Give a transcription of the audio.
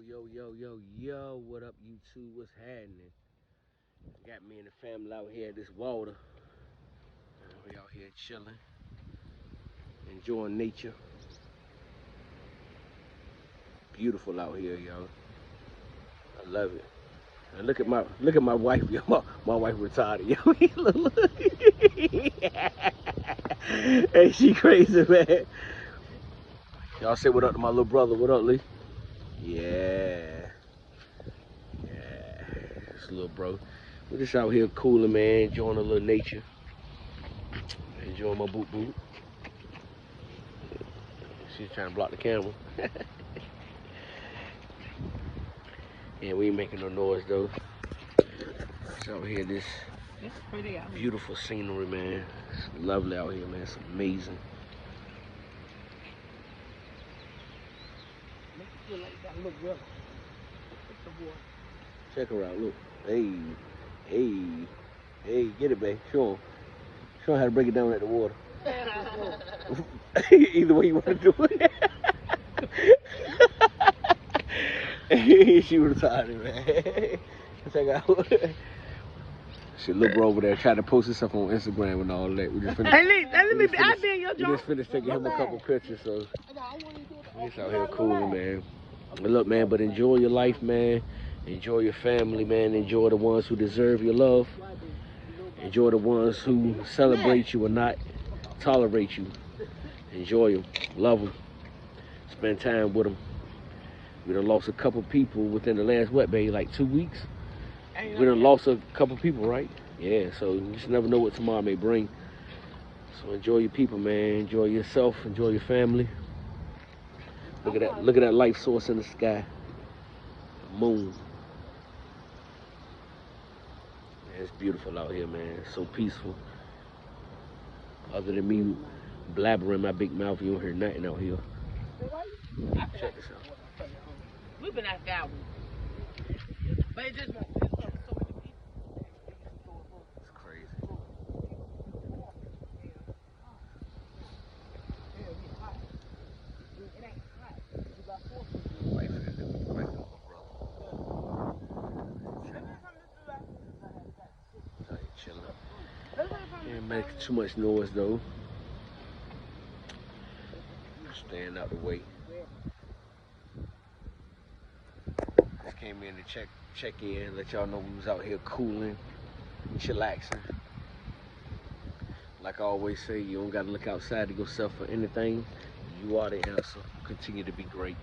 Yo, what up, YouTube? What's happening? Got me and the family out here at this water. We out here chilling, enjoying nature. Beautiful out here, yo. I love it. And look at my wife, yo. My wife retarded, yo. Look. Hey, she crazy, man. Y'all say what up to my little brother. What up, Lee? Yeah. This little bro. We're just out here cooling, man, enjoying a little nature. Enjoying my boot boot. She's trying to block the camera. Yeah, we ain't making no noise though. It's out here, this pretty out beautiful scenery, man. It's lovely out here, man. It's amazing. Make you feel like that little river. It's the water. Check her out, look. Hey, get it, babe. Show him how to break it down at the water. Either way you want to do it. She retarded, man. Check out. Shit, little bro over there trying to post his stuff on Instagram and all that. We just finished. I've been your We job. just finished taking him a couple pictures, so we just out here cooling, man. But look, man, but enjoy your life, man. Enjoy your family, man. Enjoy the ones who deserve your love. Enjoy the ones who celebrate you or not tolerate you. Enjoy them. Love them. Spend time with them. We done lost a couple people within the last, babe, like 2 weeks? We done lost a couple people, right? Yeah, so you just never know what tomorrow may bring. So enjoy your people, man. Enjoy yourself. Enjoy your family. Look at that life source in the sky. The moon. Man, it's beautiful out here, man. It's so peaceful. Other than me blabbering my big mouth, you don't hear nothing out here. Check this out. We've been out that one. But it just won't. It's crazy. Wife and little brother. Out here chilling. Ain't making too much noise though. Staying out the way. Just came in to check in, let y'all know we was out here cooling, chillaxing. Like I always say, you don't gotta look outside to go suffer for anything. You are the answer. Continue to be great.